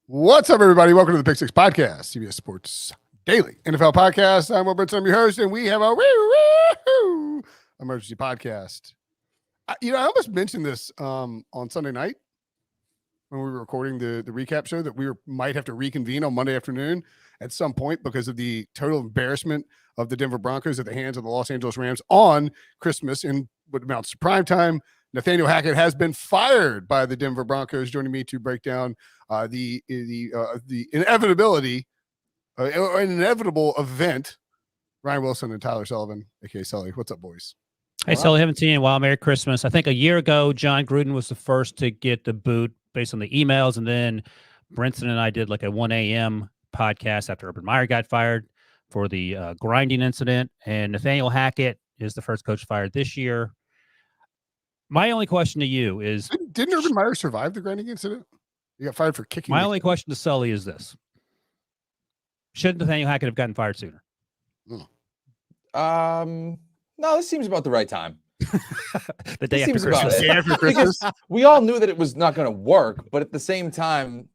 What's up, everybody? Welcome to the Pick Six Podcast, CBS Sports Daily NFL Podcast. I'm Brinson, I'm your host, and we have a emergency podcast. I almost mentioned this on Sunday night when we were recording the recap show that we might have to reconvene on Monday afternoon at some point because of the total embarrassment of the Denver Broncos at the hands of the Los Angeles Rams on Christmas in what amounts to prime time. Nathaniel Hackett has been fired by the Denver Broncos. Joining me to break down the inevitability, or an inevitable event. Ryan Wilson and Tyler Sullivan, aka Sully. What's up, boys? Hey, Sully, haven't seen you in a while. Merry Christmas. I think a year ago, John Gruden was the first to get the boot based on the emails, and then Brinson and I did like a 1 a.m. podcast after Urban Meyer got fired for the grinding incident, and Nathaniel Hackett is the first coach fired this year. My only question to you is... Didn't Urban Meyer survive the grinding incident? He got fired for kicking. My only question to Sully is this. Should Nathaniel Hackett have gotten fired sooner? No, this seems about the right time. The day after Christmas. Day after Christmas. We all knew that it was not going to work, but at the same time,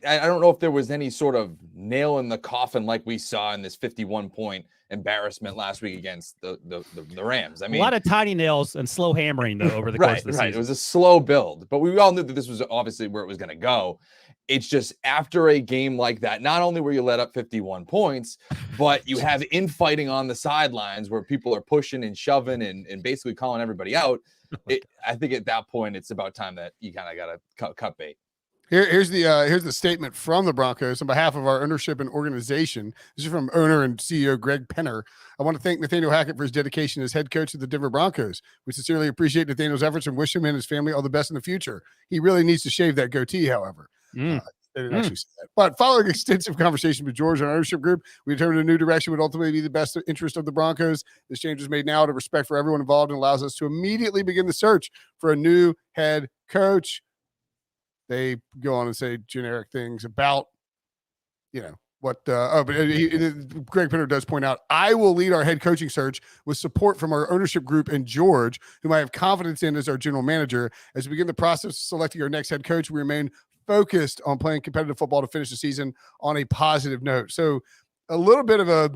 I don't know if there was any sort of nail in the coffin like we saw in this 51-point embarrassment last week against the Rams. I mean, a lot of tiny nails and slow hammering though over the course of the season. It was a slow build, but we all knew that this was obviously where it was going to go. It's just after a game like that, not only were you let up 51 points, but you have infighting on the sidelines where people are pushing and shoving and basically calling everybody out. I think at that point, it's about time that you kind of got to cut bait. Here's the statement from the Broncos on behalf of our ownership and organization. This is from owner and CEO Greg Penner. I want to thank Nathaniel Hackett for his dedication as head coach of the Denver Broncos. We sincerely appreciate Nathaniel's efforts and wish him and his family all the best in the future. He really needs to shave that goatee, however. They didn't actually say that. But following extensive conversation with George and our ownership group, we determined a new direction would ultimately be the best interest of the Broncos. This change was made now out of respect for everyone involved and allows us to immediately begin the search for a new head coach. They go on and say generic things about, what. But Greg Penner does point out, I will lead our head coaching search with support from our ownership group and George, whom I have confidence in as our general manager. As we begin the process of selecting our next head coach, we remain focused on playing competitive football to finish the season on a positive note. So a little bit of a...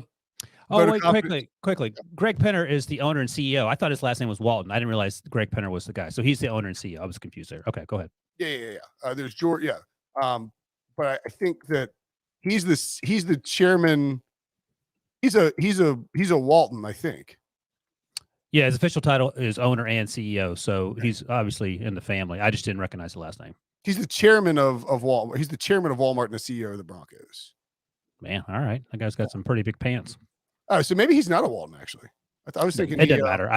Quickly. Greg Penner is the owner and CEO. I thought his last name was Walton. I didn't realize Greg Penner was the guy. So he's the owner and CEO. I was confused there. Okay, go ahead. Yeah. There's George. Yeah. But I think that he's the chairman. He's a Walton, I think. Yeah, his official title is owner and CEO. So he's obviously in the family. I just didn't recognize the last name. He's the chairman of Walmart. He's the chairman of Walmart and the CEO of the Broncos. Man, all right. That guy's got some pretty big pants. Oh, so maybe he's not a Walton, actually. I was thinking it doesn't matter.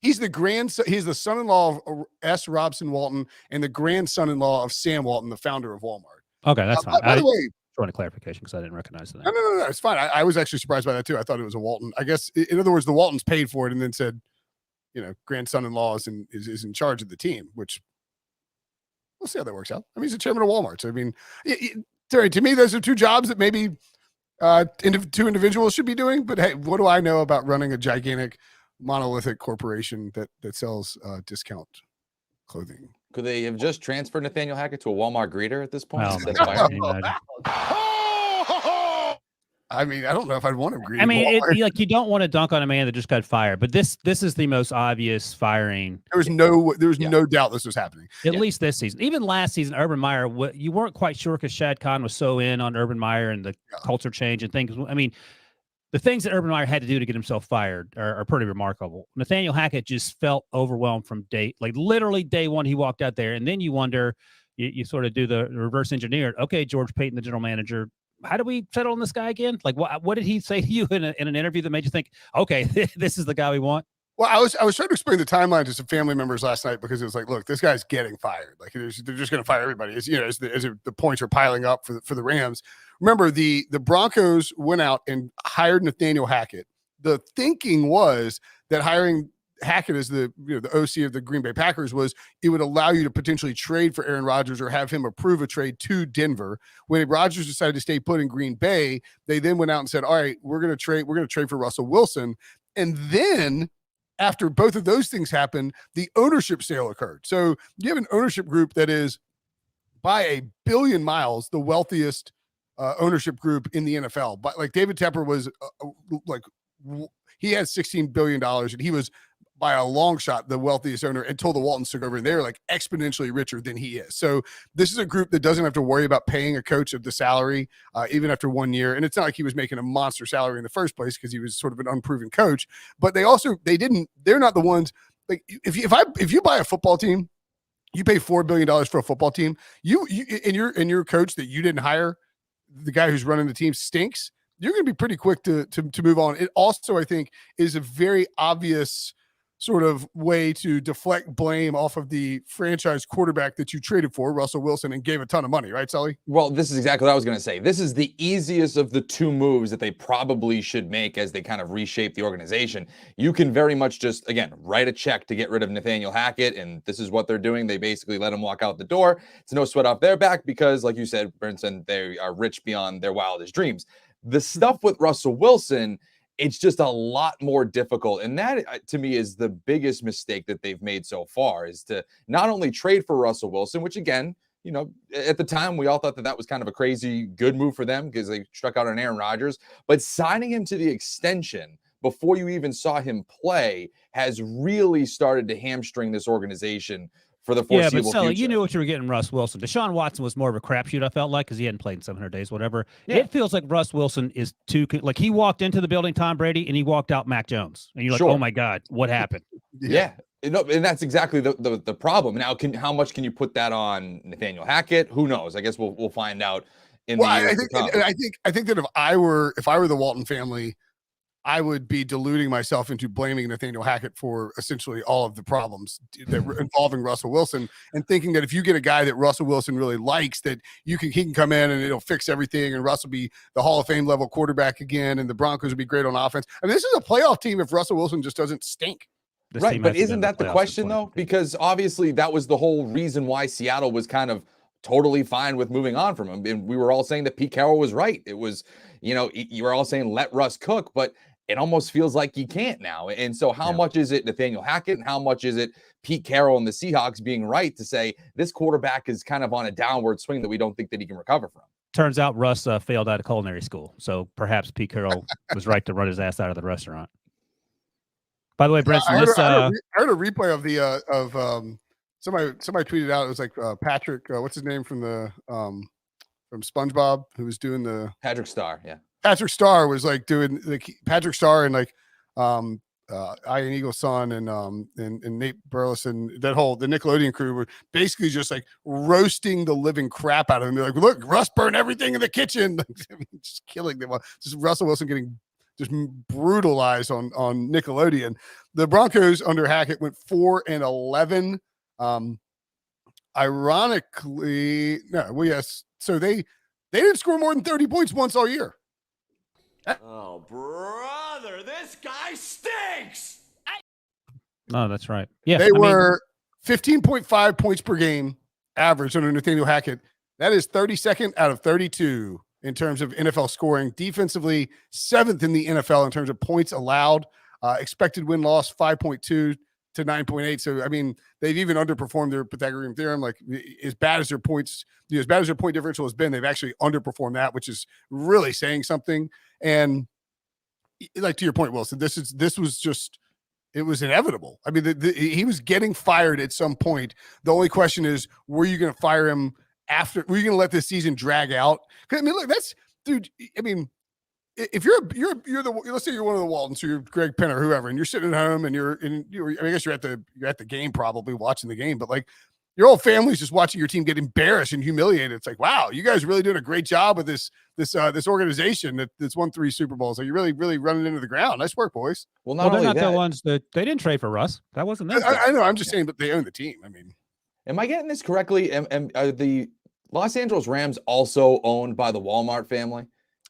He's the grandson. He's the son-in-law of S. Robson Walton and the grandson-in-law of Sam Walton, the founder of Walmart. Okay, that's fine. By the way, just want a clarification because I didn't recognize the name. No, it's fine. I was actually surprised by that too. I thought it was a Walton. I guess, in other words, the Waltons paid for it and then said, grandson-in-law is in charge of the team, which we'll see how that works out. I mean, he's the chairman of Walmart. So, I mean, to me, those are two jobs that maybe two individuals should be doing. But hey, what do I know about running a gigantic monolithic corporation that sells discount clothing? Could they have just transferred Nathaniel Hackett to a Walmart greeter at this point? I mean, I don't know if I'd want to greet. I mean, you don't want to dunk on a man that just got fired, but this is the most obvious firing. There was no doubt this was happening. At least this season. Even last season, Urban Meyer, you weren't quite sure because Shad Khan was so in on Urban Meyer and the culture change and things. I mean, the things that Urban Meyer had to do to get himself fired are pretty remarkable. Nathaniel Hackett just felt overwhelmed from literally day one he walked out there. And then you wonder, you sort of do the reverse engineer. Okay, George Payton, the general manager, how do we settle on this guy again? Like, what did he say to you in an interview that made you think, okay, this is the guy we want? Well, I was trying to explain the timeline to some family members last night because it was like, look, this guy's getting fired. Like, they're just going to fire everybody. As the points are piling up for the Rams. Remember, the Broncos went out and hired Nathaniel Hackett. The thinking was that hiring Hackett as the OC of the Green Bay Packers was it would allow you to potentially trade for Aaron Rodgers or have him approve a trade to Denver. When Rodgers decided to stay put in Green Bay, they then went out and said, all right, we're going to trade for Russell Wilson. And then after both of those things happened, the ownership sale occurred. So you have an ownership group that is by a billion miles the wealthiest ownership group in the NFL. But like David Tepper was he had $16 billion and he was by a long shot the wealthiest owner until the Waltons took over, and they were like exponentially richer than he is. So this is a group that doesn't have to worry about paying a coach of the salary even after 1 year. And it's not like he was making a monster salary in the first place because he was sort of an unproven coach. But they're not the ones like if you buy a football team, you pay $4 billion for a football team. You and your coach that you didn't hire, the guy who's running the team stinks. You're going to be pretty quick to move on. It also, I think, is a very obvious sort of way to deflect blame off of the franchise quarterback that you traded for, Russell Wilson, and gave a ton of money, right, Sully? Well, this is exactly what I was going to say. This is the easiest of the two moves that they probably should make as they kind of reshape the organization. You can very much just, again, write a check to get rid of Nathaniel Hackett, and this is what they're doing. They basically let him walk out the door. It's no sweat off their back because, like you said, Brinson, they are rich beyond their wildest dreams. The stuff with Russell Wilson, it's just a lot more difficult. And that, to me, is the biggest mistake that they've made so far, is to not only trade for Russell Wilson, which, again, you know, at the time, we all thought that was kind of a crazy good move for them because they struck out on Aaron Rodgers, but signing him to the extension before you even saw him play has really started to hamstring this organization for the foreseeable future. Sully, you knew what you were getting, Russ Wilson. Deshaun Watson was more of a crapshoot, I felt like, because he hadn't played in 700 days, whatever. Yeah. It feels like Russ Wilson is too, like he walked into the building, Tom Brady, and he walked out Mac Jones. And you're like, oh my God, what happened? Yeah. And that's exactly the problem. Now, how much can you put that on Nathaniel Hackett? Who knows? I guess we'll find out in the years to come. I think that if I were the Walton family, I would be deluding myself into blaming Nathaniel Hackett for essentially all of the problems that were involving Russell Wilson, and thinking that if you get a guy that Russell Wilson really likes, that he can come in and it'll fix everything, and Russ will be the Hall of Fame level quarterback again, and the Broncos will be great on offense. I mean, this is a playoff team if Russell Wilson just doesn't stink. Right, but isn't that the question, though? Because obviously that was the whole reason why Seattle was kind of totally fine with moving on from him. And we were all saying that Pete Carroll was right. It was, you were all saying let Russ cook, but it almost feels like you can't now. And so how much is it Nathaniel Hackett and how much is it Pete Carroll and the Seahawks being right to say this quarterback is kind of on a downward swing that we don't think that he can recover from? Turns out Russ failed out of culinary school. So perhaps Pete Carroll was right to run his ass out of the restaurant. By the way, Brinson, I heard a replay of somebody tweeted out. It was like Patrick, what's his name from from SpongeBob, who was doing the Patrick Star, yeah. Patrick Star was like doing Patrick Star and like Ian Eagle's son and Nate Burleson, the Nickelodeon crew were basically just like roasting the living crap out of him. They're like, look, Russ burned everything in the kitchen, just killing them. Just Russell Wilson getting just brutalized on Nickelodeon. The Broncos under Hackett went 4-11. Ironically, so they didn't score more than 30 points once all year. Oh, brother, this guy stinks. No, that's right. Yeah, they were 15.5 points per game average under Nathaniel Hackett. That is 32nd out of 32 in terms of NFL scoring. Defensively, 7th in the NFL in terms of points allowed. Expected win-loss 5.2 to 9.8. So, I mean, they've even underperformed their Pythagorean theorem. Like, as bad as their point differential has been, they've actually underperformed that, which is really saying something. And like, to your point, Wilson, this was just, it was inevitable. I mean, he was getting fired at some point. The only question is, were you going to fire him after? Were you going to let this season drag out? I mean, look, dude. I mean, if let's say you're one of the Waltons, or you're Greg Penn or whoever, and you're sitting at home and I guess you're at the game, probably watching the game, but like your whole family's just watching your team get embarrassed and humiliated. It's like, wow, you guys really doing a great job with this organization that's won 3 Super Bowls. Are you really, really running into the ground? Nice work, boys. Well, they're not the ones that they didn't trade for Russ. That wasn't them. I know. I'm just saying, but they own the team. I mean, am I getting this correctly? Are the Los Angeles Rams also owned by the Walmart family?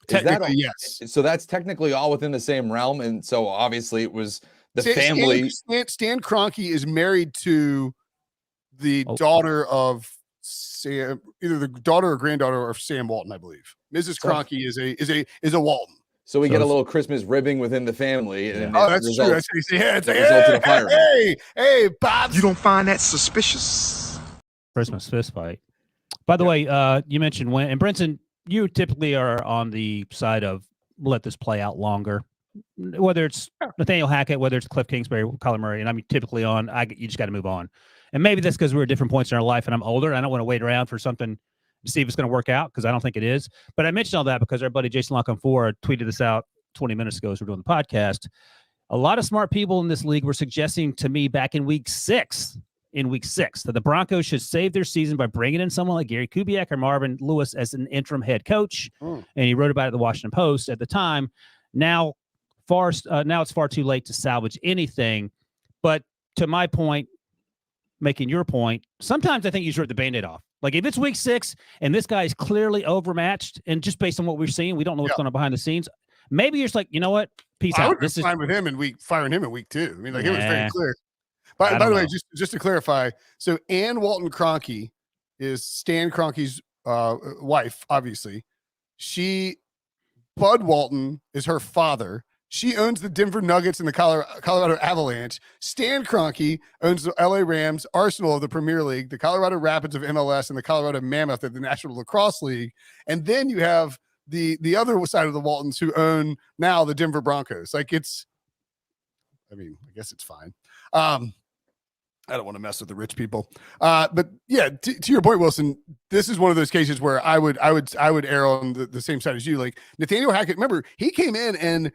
Technically, yes. So that's technically all within the same realm, and so obviously it was the family. Stan Kroenke is married to the daughter of Sam, either the daughter or granddaughter of Sam Walton, I believe. Mrs. Kroenke is a Walton. So we get a little Christmas ribbing within the family. And that's true. It's like, hey, Bob. You don't find that suspicious? Christmas fist fight. By the way, you mentioned when, and Brinson, you typically are on the side of let this play out longer, whether it's Nathaniel Hackett, whether it's Cliff Kingsbury, Kyler Murray, and I'm typically on, you just got to move on. And maybe that's because we're at different points in our life and I'm older and I don't want to wait around for something to see if it's going to work out because I don't think it is. But I mentioned all that because our buddy Jason Lock-on-4 tweeted this out 20 minutes ago as we're doing the podcast. A lot of smart people in this league were suggesting to me back in week 6, that the Broncos should save their season by bringing in someone like Gary Kubiak or Marvin Lewis as an interim head coach. And he wrote about it in the Washington Post at the time. Now it's far too late to salvage anything. But to my point, making your point, sometimes I think you should rip the Band-Aid off. Like if it's week 6 and this guy is clearly overmatched, and just based on what we're seeing, we don't know what's going on behind the scenes. Maybe you're just like, you know what? Peace out. This is fine with him in firing him in week 2. I mean, like it was very clear. By the way, just to clarify, so Ann Walton Kroenke is Stan Kroenke's wife, obviously. Bud Walton is her father. She owns the Denver Nuggets and the Colorado Avalanche. Stan Kroenke owns the LA Rams, Arsenal of the Premier League, the Colorado Rapids of MLS, and the Colorado Mammoth of the National Lacrosse League. And then you have the other side of the Waltons who own now the Denver Broncos. Like I guess it's fine. I don't want to mess with the rich people. But yeah, to your point, Wilson, this is one of those cases where I would err on the same side as you. Like Nathaniel Hackett, remember, he came in and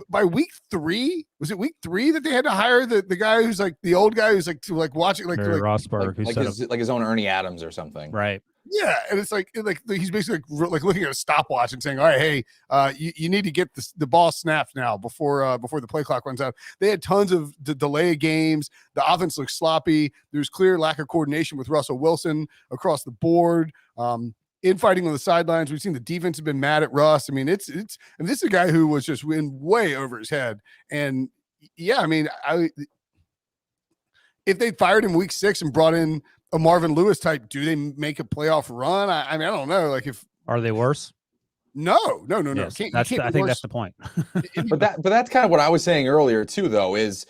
by week 3, was it week 3 that they had to hire the guy who's like the old guy who's like to like watching like Rosberg, like his own Ernie Adams or something. Right. Yeah, and it's like he's basically like looking at a stopwatch and saying, "All right, hey, you need to get the ball snapped now before the play clock runs out." They had tons of delay games. The offense looked sloppy. There's clear lack of coordination with Russell Wilson across the board. Infighting on the sidelines. We've seen the defense have been mad at Russ. I mean, it's and this is a guy who was just way over his head. And yeah, I mean, if they fired him week 6 and brought in a Marvin Lewis type, do they make a playoff run? I mean, I don't know. Like, if are they worse? No. Yes, I think that's the point. but that's kind of what I was saying earlier too, though. Is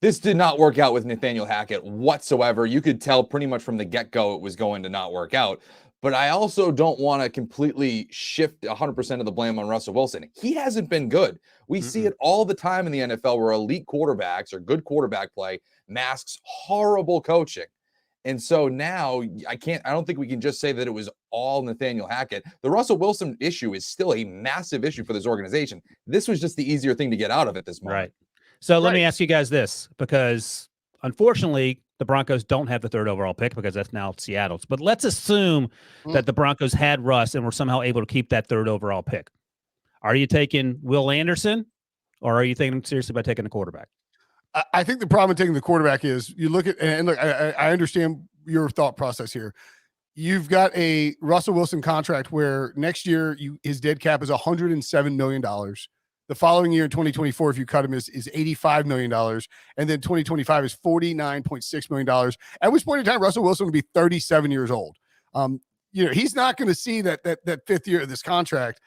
this did not work out with Nathaniel Hackett whatsoever. You could tell pretty much from the get-go it was going to not work out. But I also don't want to completely shift 100% of the blame on Russell Wilson. He hasn't been good. We see it all the time in the NFL where elite quarterbacks or good quarterback play masks horrible coaching. And so now I don't think we can just say that it was all Nathaniel Hackett. The Russell Wilson issue is still a massive issue for this organization. This was just the easier thing to get out of at this moment. Right. So let me ask you guys this, because unfortunately the Broncos don't have the 3rd overall pick because that's now Seattle's. But let's assume that the Broncos had Russ and were somehow able to keep that 3rd overall pick. Are you taking Will Anderson, or are you thinking seriously about taking a quarterback? I think the problem with taking the quarterback is you look at, and look, I understand your thought process here. You've got a Russell Wilson contract where next year his dead cap is $107 million. The following year in 2024, if you cut him, is $85 million. And then 2025 is $49.6 million. At which point in time, Russell Wilson will be 37 years old. He's not going to see that 5th year of this contract,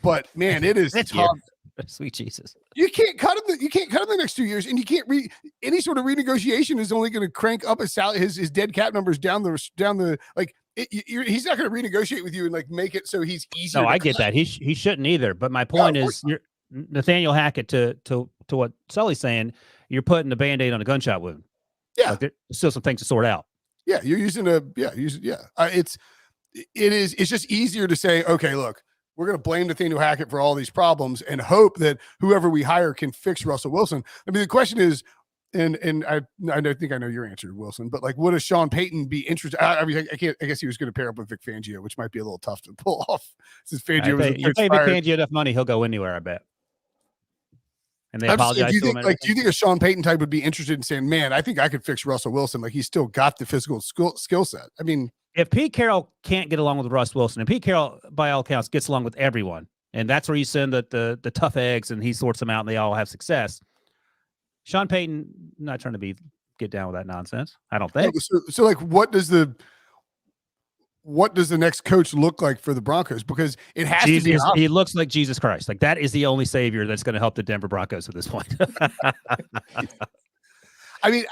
but man, it is tough. Sweet Jesus. You can't cut him. You can't cut him the next 2 years, and you can't any sort of renegotiation is only going to crank up his dead cap numbers down the like. He's not going to renegotiate with you and like make it so he's easier. No, I get that. He shouldn't either. But my point is, Nathaniel Hackett, to what Sully's saying, you're putting the Band-Aid on a gunshot wound. Yeah, like there's still some things to sort out. Yeah, you're using it's just easier to say, okay, look, we're going to blame Nathaniel Hackett for all these problems and hope that whoever we hire can fix Russell Wilson. I mean, the question is, and I think I know your answer, Wilson, but like, would a Sean Payton be interested? I guess he was going to pair up with Vic Fangio, which might be a little tough to pull off since Fangio was you pay Vic Fangio enough money, he'll go anywhere, I bet. And they apologize to him. Do you think a Sean Payton type would be interested in saying, man, I think I could fix Russell Wilson? Like, he's still got the physical skill set. I mean, if Pete Carroll can't get along with Russ Wilson, and Pete Carroll, by all accounts, gets along with everyone, and that's where you send the tough eggs and he sorts them out and they all have success. Sean Payton, not trying to get down with that nonsense, I don't think. So like, what does the next coach look like for the Broncos? Because it has to be. He looks like Jesus Christ. Like, that is the only savior that's going to help the Denver Broncos at this point. I mean,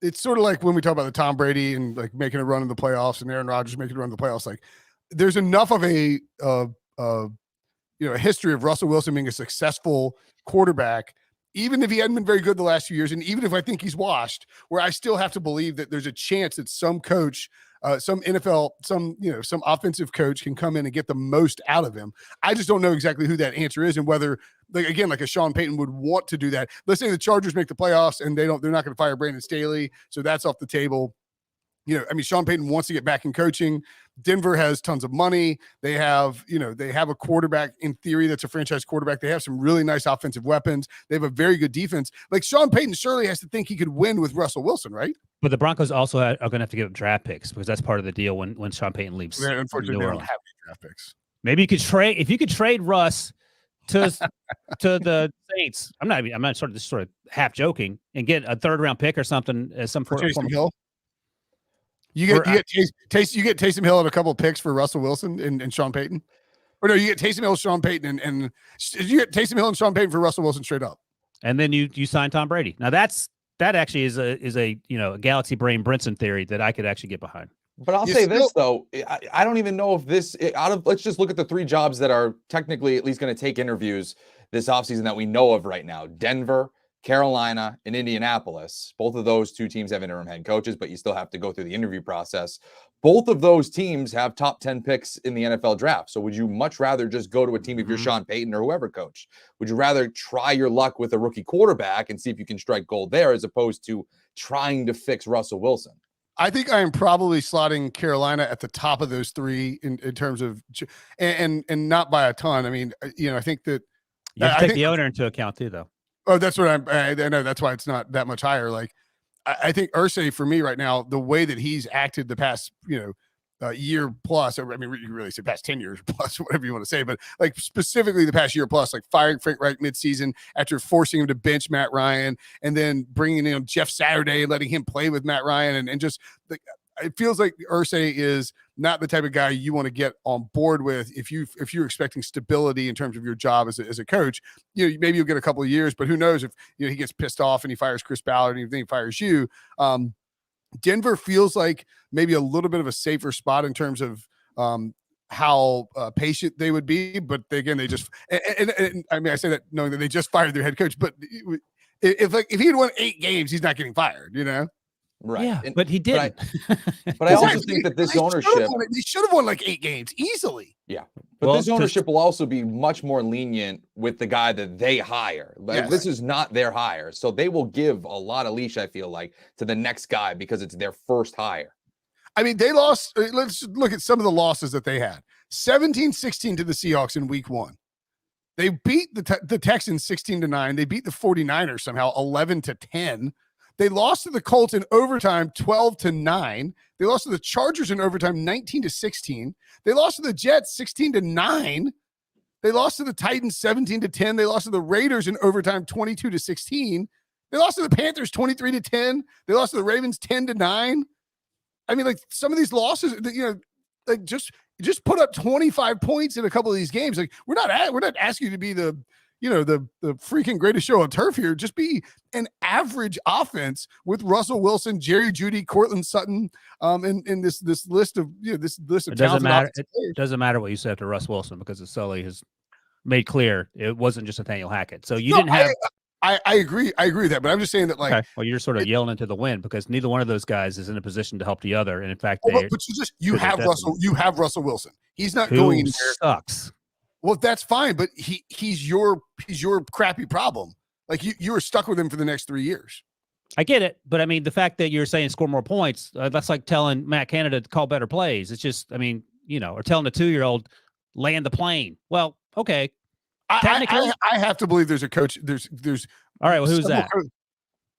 it's sort of like when we talk about the Tom Brady and like making a run in the playoffs and Aaron Rodgers making a run in the playoffs. Like, there's enough of a history of Russell Wilson being a successful quarterback, even if he hadn't been very good the last few years, and even if I think he's washed, where I still have to believe that there's a chance that some coach, some NFL, some offensive coach can come in and get the most out of him. I just don't know exactly who that answer is, and whether, like a Sean Payton would want to do that. Let's say the Chargers make the playoffs and they're not going to fire Brandon Staley, so that's off the table. Sean Payton wants to get back in coaching. Denver has tons of money. They have a quarterback in theory that's a franchise quarterback. They have some really nice offensive weapons. They have a very good defense. Like, Sean Payton surely has to think he could win with Russell Wilson, right? But the Broncos also are going to have to give up draft picks because that's part of the deal when Sean Payton leaves. Unfortunately, they don't have any draft picks. Maybe you could trade Russ to the Saints. I'm not sort of half joking and get a 3rd round pick or something as some form. Hill. You get Taysom Hill and a couple of picks for Russell Wilson and Sean Payton, or no? You get Taysom Hill, Sean Payton, and you get Taysom Hill and Sean Payton for Russell Wilson straight up, and then you sign Tom Brady. Now that actually is a galaxy brain Brinson theory that I could actually get behind. But I'll say this though, I don't even know if let's just look at the 3 jobs that are technically at least going to take interviews this offseason that we know of right now: Denver, Carolina, and Indianapolis. Both of those 2 teams have interim head coaches, but you still have to go through the interview process. Both of those teams have top 10 picks in the NFL draft. So would you much rather just go to a team if you're Sean Payton or whoever coach? Would you rather try your luck with a rookie quarterback and see if you can strike gold there as opposed to trying to fix Russell Wilson? I think I am probably slotting Carolina at the top of those 3 in terms of, and not by a ton. I mean, I think that you have to take the owner into account too, though. Oh, that's what I know. That's why it's not that much higher. Like, I think Irsay for me right now, the way that he's acted the past, year plus, I mean, you really say past 10 years plus, whatever you want to say, but like specifically the past year plus, like firing Frank Reich midseason after forcing him to bench Matt Ryan and then bringing in Jeff Saturday and letting him play with Matt Ryan. And just like, it feels like Irsay is not the type of guy you want to get on board with if you're expecting stability in terms of your job as a coach. Maybe you'll get a couple of years, but who knows if he gets pissed off and he fires Chris Ballard and then he fires you. Denver feels like maybe a little bit of a safer spot in terms of how patient they would be, but again, they just and I mean, I say that knowing that they just fired their head coach, but if he had won 8 games, he's not getting fired, Right. Yeah, but he didn't. But I also think that this ownership, they should have won like 8 games easily. Yeah. But this ownership will also be much more lenient with the guy that they hire. Like, this is not their hire. So they will give a lot of leash, I feel like, to the next guy because it's their first hire. I mean, they lost. Let's look at some of the losses that they had. 17-16 to the Seahawks in week 1. They beat the Texans 16-9. They beat the 49ers somehow 11-10. They lost to the Colts in overtime 12-9. They lost to the Chargers in overtime 19-16. They lost to the Jets 16-9. They lost to the Titans 17-10. They lost to the Raiders in overtime 22-16. They lost to the Panthers 23-10. They lost to the Ravens 10-9. I mean, like, some of these losses, like just put up 25 points in a couple of these games. Like, we're not asking you to be the freaking greatest show on turf here. Just be an average offense with Russell Wilson, Jerry Jeudy, Cortland Sutton, in this list of this list of. It doesn't matter what you said to Russ Wilson because Sully has made clear it wasn't just Nathaniel Hackett. So you didn't have. I agree with that, but I'm just saying that, like, okay. Well, you're sort of yelling into the wind because neither one of those guys is in a position to help the other, and in fact, you have Russell Wilson. He's not going anywhere. Sucks. Well, that's fine, but he's your crappy problem. Like, you were stuck with him for the next 3 years. I get it, but I mean, the fact that you're saying score more points, that's like telling Matt Canada to call better plays. It's just, I mean, or telling a 2-year-old land the plane. Well, okay. I have to believe there's a coach. There's. All right. Well, who's that?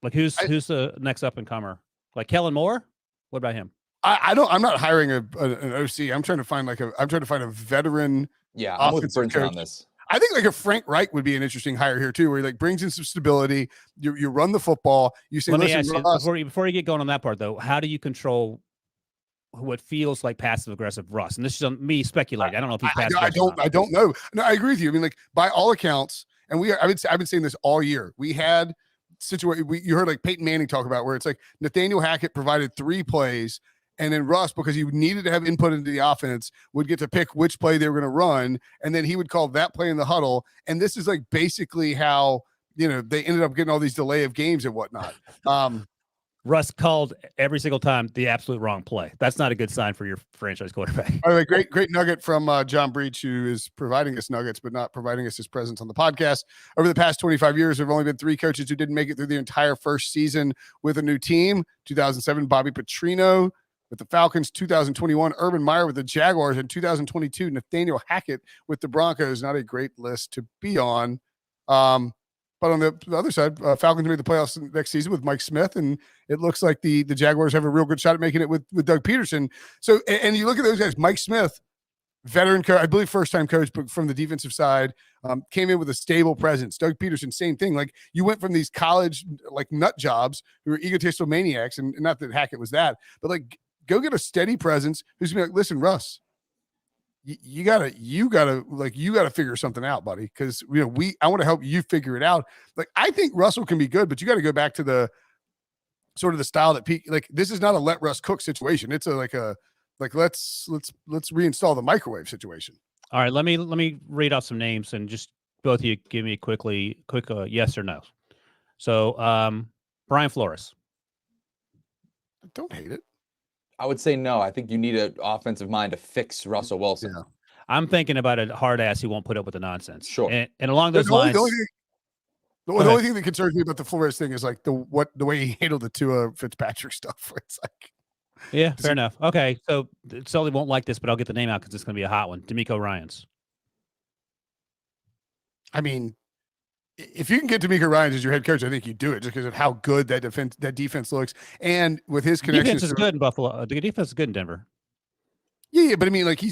Like, who's the next up and comer? Like Kellen Moore? What about him? I'm not hiring an OC. I'm trying to find a veteran. Yeah, I'm with Brinson on this. I think like a Frank Reich would be an interesting hire here too, where he like brings in some stability. You run the football. You say, let me ask you, before you get going on that part though, how do you control what feels like passive aggressive Russ? And this is on me speculating. I don't know if he's passive. I don't know. No, I agree with you. I mean, like, by all accounts, and I've been saying this all year. We had situation you heard like Peyton Manning talk about, where it's like Nathaniel Hackett provided 3 plays, and then Russ, because he needed to have input into the offense, would get to pick which play they were going to run, and then he would call that play in the huddle. And this is like basically how, you know, they ended up getting all these delay of games and whatnot. Russ called every single time the absolute wrong play. That's not a good sign for your franchise quarterback. By the way, great nugget from John Breach, who is providing us nuggets, but not providing us his presence on the podcast. Over the past 25 years, there have only been 3 coaches who didn't make it through the entire first season with a new team. 2007, Bobby Petrino with the Falcons. 2021, Urban Meyer with the Jaguars. And 2022, Nathaniel Hackett with the Broncos. Not a great list to be on. But on the other side, Falcons made the playoffs next season with Mike Smith, and it looks like the Jaguars have a real good shot at making it with Doug Peterson. So, and you look at those guys, Mike Smith, veteran coach, I believe first-time coach, but from the defensive side, came in with a stable presence. Doug Peterson, same thing. Like, you went from these college, like, nut jobs who were egotistical maniacs, and not that Hackett was that, but, like, go get a steady presence who's going to be like, listen, Russ, you gotta figure something out, buddy. Cause you know, I want to help you figure it out. Like, I think Russell can be good, but you got to go back to the sort of the style that like, this is not a let Russ cook situation. It's let's reinstall the microwave situation. All right. Let me read out some names, and just both of you give me a quick yes or no. So, Brian Flores. I don't hate it. I would say no. I think you need an offensive mind to fix Russell Wilson. Yeah. I'm thinking about a hard ass who won't put up with the nonsense. Sure. And along those lines, the only thing that concerns me about the Flores thing is like the way he handled the Tua Fitzpatrick stuff. It's like, yeah, fair enough. Okay, so Sully won't like this, but I'll get the name out because it's going to be a hot one. D'Amico Ryans. I mean, if you can get D'Amico Ryans as your head coach, I think you do it just because of how good that defense looks, and with his connections. Defense is good in Buffalo. The defense is good in Denver. Yeah, but I mean, like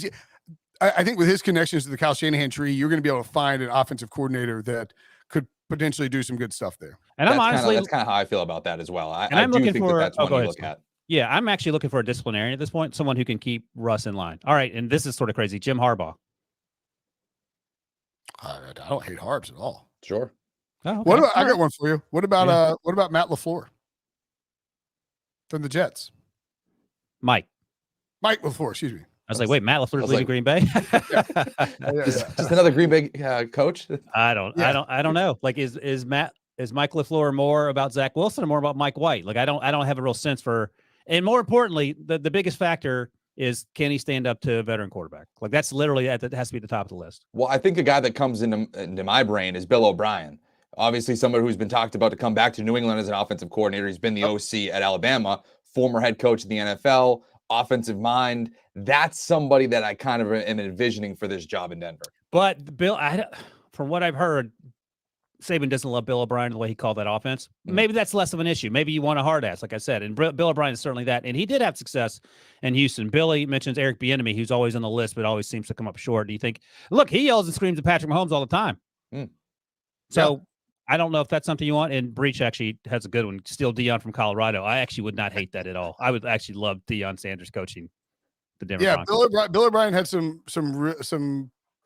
I think with his connections to the Kyle Shanahan tree, you're going to be able to find an offensive coordinator that could potentially do some good stuff there. And that's kind of how I feel about that as well. I'm do looking think for that's one you look at. Yeah, I'm actually looking for a disciplinarian at this point, someone who can keep Russ in line. All right, and this is sort of crazy. Jim Harbaugh. I don't hate Harbs at all. Sure. Oh, okay. I got one for you. What about Matt LaFleur from the Jets? Mike LaFleur, excuse me. I was like, wait, Matt LaFleur's leaving Green Bay? Just another Green Bay coach? I don't know. Like, is Mike LaFleur more about Zach Wilson or more about Mike White? Like, I don't have a real sense for, and more importantly, the biggest factor is, can he stand up to a veteran quarterback? Like, that's literally, that has to be at the top of the list. Well, I think a guy that comes into my brain is Bill O'Brien. Obviously, somebody who's been talked about to come back to New England as an offensive coordinator. He's been the OC at Alabama, former head coach of the NFL, offensive mind. That's somebody that I kind of am envisioning for this job in Denver. But Bill, from what I've heard, Saban doesn't love Bill O'Brien the way he called that offense. Maybe that's less of an issue. Maybe you want a hard ass, like I said. And Bill O'Brien is certainly that. And he did have success in Houston. Billy mentions Eric Bieniemy, who's always on the list, but always seems to come up short. Do you think, look, he yells and screams at Patrick Mahomes all the time. So I don't know if that's something you want. And Breach actually has a good one. Steal Deion from Colorado. I actually would not hate that at all. I would actually love Deion Sanders coaching the Denver Broncos. Bill O'Brien had some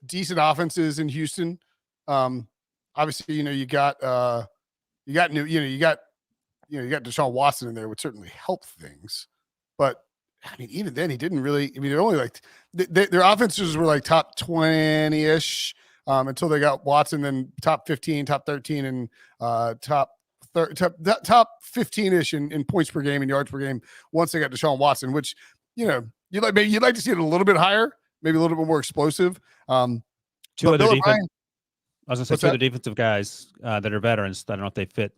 decent offenses in Houston. Obviously, you got Deshaun Watson in there would certainly help things. But I mean, even then, he didn't really. I mean, they're only like their offenses were like top 20-ish. Until they got Watson, then top 15, top 13, and top 15-ish in points per game and yards per game once they got Deshaun Watson, which, you'd like to see it a little bit higher, maybe a little bit more explosive. Two other defensive guys that are veterans. I don't know if they fit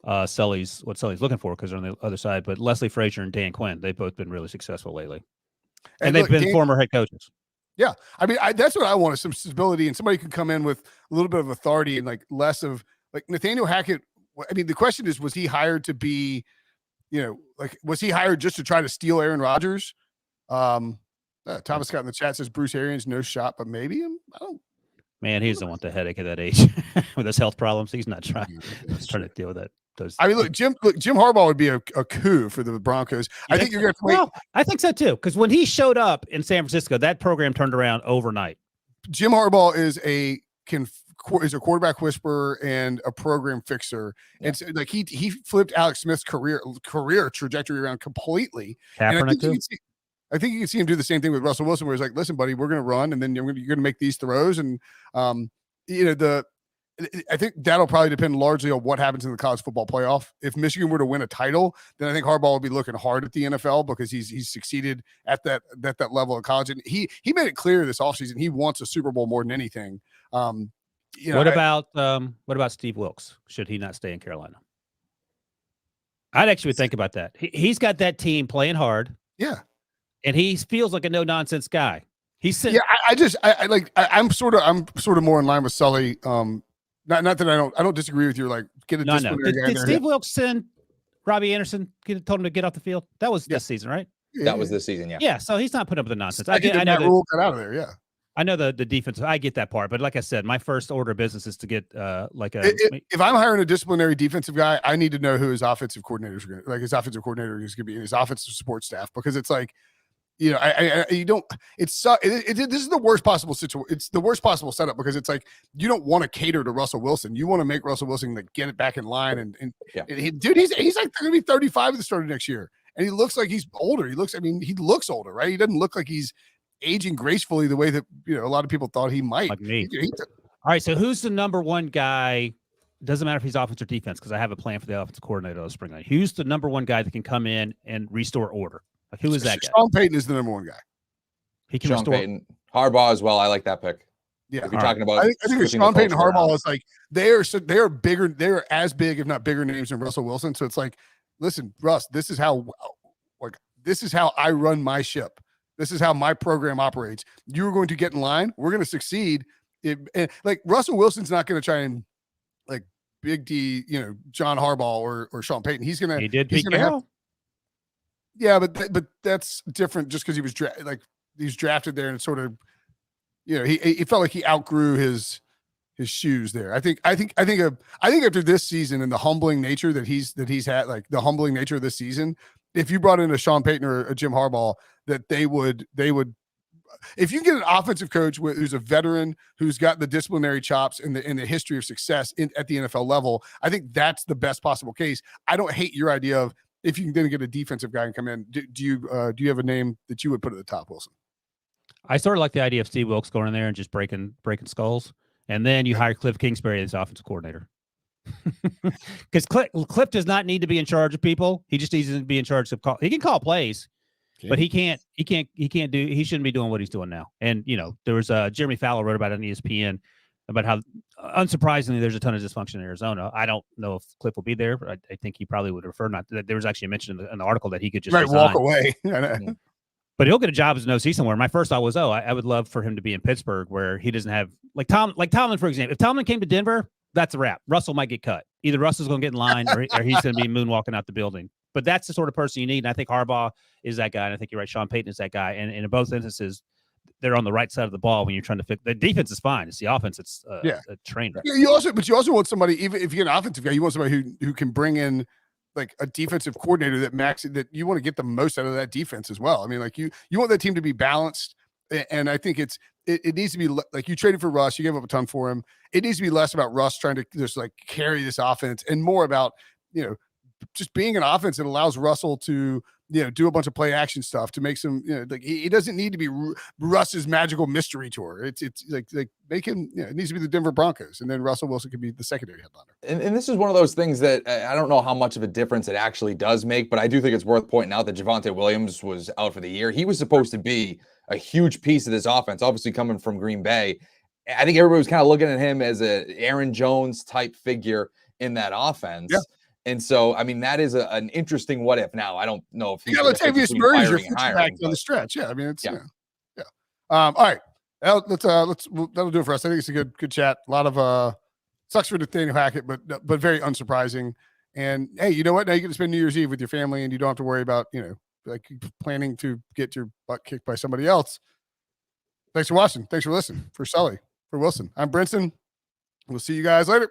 what Sully's looking for because they're on the other side, but Leslie Frazier and Dan Quinn, they've both been really successful lately. And they've been former head coaches. Yeah. I mean, that's what I want, is some stability, and somebody could come in with a little bit of authority and like less of like Nathaniel Hackett. I mean, the question is, was he hired to be, was he hired just to try to steal Aaron Rodgers? Thomas Scott in the chat says Bruce Arians, no shot, but maybe him. I don't. Man, he doesn't want the headache at that age with his health problems. He's not trying to deal with that. I mean, Jim Harbaugh would be a coup for the Broncos. I think you're going to wait. Well, I think so too, because when he showed up in San Francisco, that program turned around overnight. Jim Harbaugh is a is a quarterback whisperer and a program fixer. Yeah. And so, like he flipped Alex Smith's career trajectory around completely. And I think you can see him do the same thing with Russell Wilson, where he's like, "Listen, buddy, we're going to run, and then you're going to make these throws." And I think that'll probably depend largely on what happens in the college football playoff. If Michigan were to win a title, then I think Harbaugh will be looking hard at the NFL because he's succeeded at that level of college. And he made it clear this offseason he wants a Super Bowl more than anything. What about Steve Wilkes? Should he not stay in Carolina? I'd actually think about that. He's got that team playing hard. Yeah. And he feels like a no nonsense guy. I'm sort of more in line with Sully. Not that I don't disagree with you. Like, get a disciplinary guy. Did Steve Wilkes send Robbie Anderson, told him to get off the field? That was this season, right? That was this season, yeah. Yeah, so he's not putting up with the nonsense. I know the rule got out of there. Yeah, I know the defense. I get that part, but like I said, my first order of business is to get if I'm hiring a disciplinary defensive guy, I need to know who his offensive coordinators are going to, like his offensive coordinator is going to be, and his offensive support staff, because it's like, you know, you don't. This is the worst possible situation. It's the worst possible setup because it's like you don't want to cater to Russell Wilson. You want to make Russell Wilson like get it back in line. And he's like going to be 35 at the start of next year, and he looks like he's older. He looks older, right? He doesn't look like he's aging gracefully the way that a lot of people thought he might. Like me. All right, so who's the number one guy? Doesn't matter if he's offense or defense, because I have a plan for the offensive coordinator this spring. Who's the number one guy that can come in and restore order? Like, who is that guy? Sean Payton is the number one guy. He can restore. Payton. Harbaugh as well. I like that pick. Yeah, if you're talking about, I think Sean Payton and Harbaugh is like they are bigger. They are as big, if not bigger, names than Russell Wilson. So it's like, listen, Russ, this is how I run my ship. This is how my program operates. You're going to get in line. We're going to succeed. Like Russell Wilson's not going to try and like Big D, John Harbaugh or Sean Payton. He's going to have. Yeah, but that's different just because he was drafted there and sort of, he felt like he outgrew his shoes there. I think after this season and the humbling nature that he's had, like the humbling nature of this season, if you brought in a Sean Payton or a Jim Harbaugh, that they would, if you get an offensive coach who's a veteran, who's got the disciplinary chops and the history of success at the NFL level, I think that's the best possible case. I don't hate your idea of, if you can then get a defensive guy and come in, do you have a name that you would put at the top, Wilson? I sort of like the idea of Steve Wilkes going in there and just breaking skulls, and then you hire Cliff Kingsbury as offensive coordinator. Because Cliff does not need to be in charge of people; he just needs to be in charge of call. He can call plays, but he shouldn't be doing what he's doing now. And there was Jeremy Fowler wrote about it on ESPN about how, unsurprisingly, there's a ton of dysfunction in Arizona. I don't know if Cliff will be there, but I think he probably would refer not. There was actually a mention in the article that he could just walk away. But he'll get a job as an OC somewhere. My first thought was, I would love for him to be in Pittsburgh, where he doesn't have like Tomlin, for example. If Tomlin came to Denver, that's a wrap. Russell might get cut. Either Russell's going to get in line or he's going to be moonwalking out the building. But that's the sort of person you need. And I think Harbaugh is that guy. And I think you're right. Sean Payton is that guy. And in both instances, they're on the right side of the ball when you're trying to fix. The defense is fine. It's the offense. It's a train wreck. You also want somebody, even if you get an offensive guy, you want somebody who can bring in like a defensive coordinator that you want to get the most out of that defense as well. I mean, like you want that team to be balanced. And I think it needs to be like, you traded for Russ, you gave up a ton for him. It needs to be less about Russ trying to just like carry this offense and more about, just being an offense that allows Russell to, do a bunch of play action stuff to make some, like he doesn't need to be Russ's magical mystery tour. It's like make him, it needs to be the Denver Broncos, and then Russell Wilson could be the secondary headliner. And this is one of those things that I don't know how much of a difference it actually does make, but I do think it's worth pointing out that Javonte Williams was out for the year. He was supposed to be a huge piece of this offense, obviously coming from Green Bay. I think everybody was kind of looking at him as a Aaron Jones type figure in that offense. Yeah. And so, I mean, that is an interesting what if. Now, I don't know if he's Latavius Murray's your back on the stretch. Yeah, I mean, it's all right. That'll do it for us. I think it's a good chat. A lot of sucks for Nathaniel Hackett, but very unsurprising. And hey, you know what? Now you get to spend New Year's Eve with your family, and you don't have to worry about like planning to get your butt kicked by somebody else. Thanks for watching. Thanks for listening. For Sully, for Wilson, I'm Brinson. We'll see you guys later.